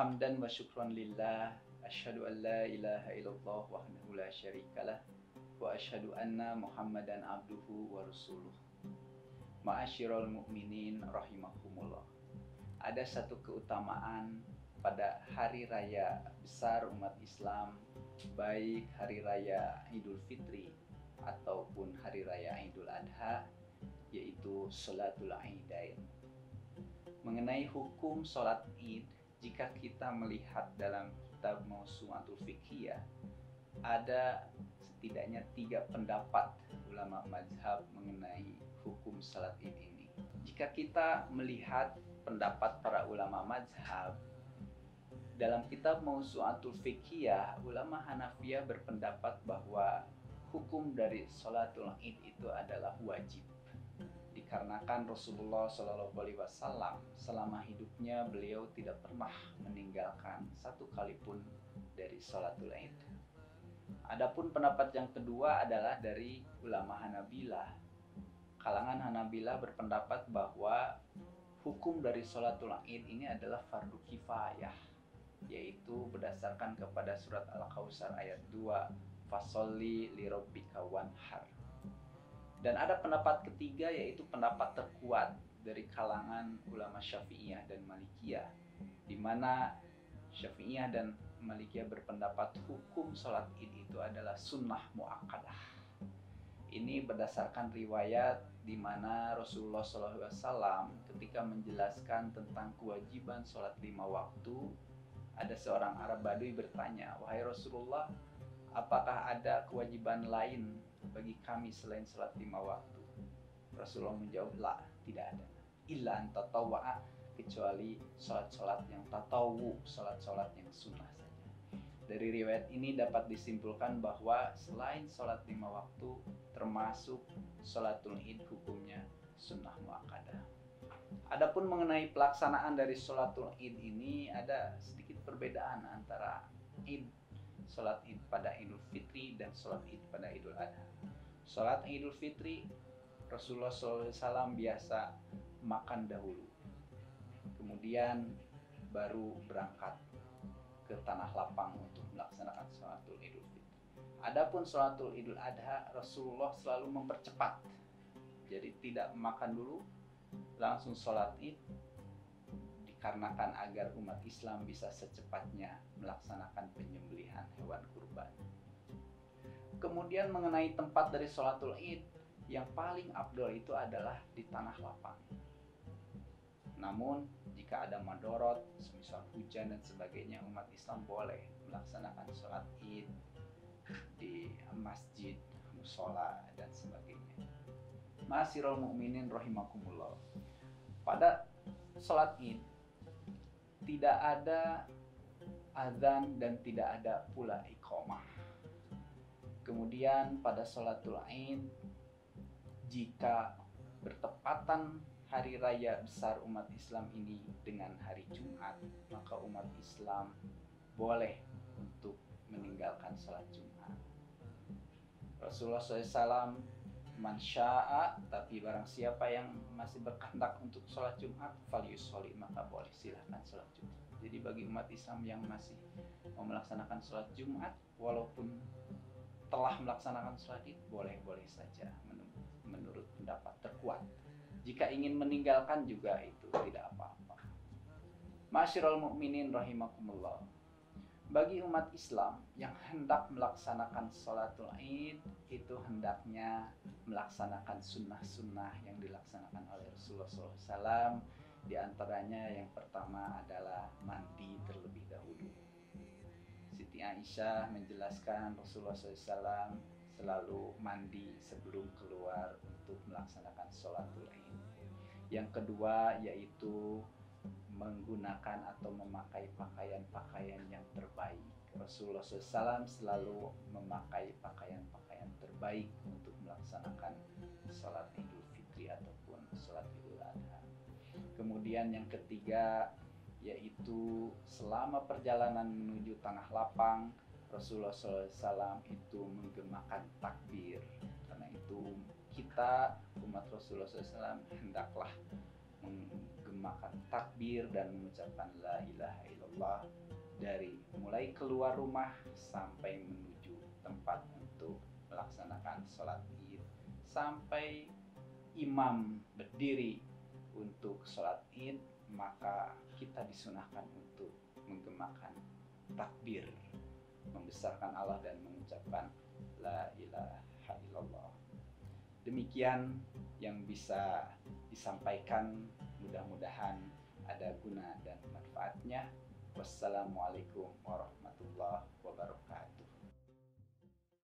Hamdan wa syukran lillah, asyhadu an la ilaha illallah wahdahu la syarikalah, wa asyhadu anna Muhammadan abduhu wa rasuluh. Ma'asyiral mu'minin rahimakumullah. Ada satu keutamaan pada hari raya besar umat Islam, baik hari raya Idul Fitri ataupun hari raya Idul Adha, yaitu Sholatul Aidain. Mengenai hukum sholat Id, jika kita melihat dalam kitab Mawsu'atul Fiqhiyah, ada setidaknya 3 pendapat ulama mazhab mengenai hukum sholat Id ini. Jika kita melihat pendapat para ulama mazhab, dalam kitab Mawsu'atul Fiqhiyah, ulama Hanafiyah berpendapat bahwa hukum dari sholatul Id itu adalah wajib. Dikarenakan Rasulullah SAW selama hidupnya beliau tidak pernah meninggalkan satu kali pun dari sholatul Id. Adapun pendapat yang kedua adalah dari ulama Hanabilah. Kalangan Hanabilah berpendapat bahwa hukum dari sholatul Id ini adalah fardu kifayah, yaitu berdasarkan kepada surat Al-Kautsar ayat 2, fasholli lirabbika wanhar. Dan ada pendapat ketiga, yaitu pendapat terkuat dari kalangan ulama Syafi'iyah dan Malikiyah, di mana Syafi'iyah dan Malikiyah berpendapat hukum sholat Id itu adalah sunnah muakkadah. Ini berdasarkan riwayat di mana Rasulullah SAW ketika menjelaskan tentang kewajiban sholat 5 waktu, ada seorang Arab Badui bertanya, "Wahai Rasulullah, apakah ada kewajiban lain bagi kami selain sholat 5 waktu?" Rasulullah menjawab, "La, tidak ada. Illa an tatawwa'a," kecuali sholat-sholat yang tatawu, sholat-sholat yang sunnah saja. Dari riwayat ini dapat disimpulkan bahwa selain sholat 5 waktu, termasuk sholatul Id hukumnya sunnah muakkadah. Adapun mengenai pelaksanaan dari sholatul Id ini ada sedikit perbedaan antara sholat Id pada Idul Fitri dan sholat Id pada Idul Adha. Sholat Idul Fitri, Rasulullah SAW biasa makan dahulu, kemudian baru berangkat ke tanah lapang untuk melaksanakan sholatul Idul Fitri. Adapun sholatul Idul Adha, Rasulullah selalu mempercepat, jadi tidak makan dulu, langsung sholat Id, dikarenakan agar umat Islam bisa secepatnya melaksanakan penyembelihan hewan kurban. Kemudian mengenai tempat dari sholatul Id, yang paling afdol itu adalah di tanah lapang. Namun jika ada madorot, semisal hujan dan sebagainya, umat Islam boleh melaksanakan sholat Id di masjid, musola dan sebagainya. Ma'asyiral mu'minin rahimakumullah. Pada sholat Id tidak ada azan dan tidak ada pula iqamah. Kemudian pada sholatul Id, jika bertepatan hari raya besar umat Islam ini dengan hari Jumat, maka umat Islam boleh untuk meninggalkan sholat Jumat. Rasulullah SAW, "Man sya'a," tapi barang siapa yang masih berkehendak untuk sholat Jumat, falyusholli, maka boleh, silahkan sholat Jumat. Jadi bagi umat Islam yang masih mau melaksanakan sholat Jumat, walaupun telah melaksanakan sholat Id, boleh-boleh saja menurut pendapat terkuat. Jika ingin meninggalkan juga itu tidak apa-apa. Ma'asyiral mu'minin rahimakumullah. Bagi umat Islam yang hendak melaksanakan sholatul Id, itu hendaknya melaksanakan sunnah-sunnah yang dilaksanakan oleh Rasulullah SAW. Di antaranya yang pertama adalah mandi terlebih dahulu. Siti Aisyah menjelaskan Rasulullah SAW selalu mandi sebelum keluar untuk melaksanakan sholatul Id. Yang kedua yaitu menggunakan atau memakai pakaian-pakaian yang terbaik. Rasulullah SAW selalu memakai pakaian-pakaian terbaik untuk melaksanakan sholat Idul Fitri ataupun sholat Idul Adha. Kemudian yang ketiga yaitu selama perjalanan menuju tanah lapang, Rasulullah SAW itu menggemakan takbir. Karena itu kita umat Rasulullah SAW hendaklah menggemakan takbir dan mengucapkan la ilaha illallah dari mulai keluar rumah sampai menuju tempat untuk melaksanakan sholat id, sampai imam berdiri untuk sholat id, maka kita disunahkan untuk menggemakan takbir, membesarkan Allah dan mengucapkan la ilaha illallah. Demikian yang bisa disampaikan, mudah-mudahan ada guna dan manfaatnya. Wassalamualaikum warahmatullahi wabarakatuh.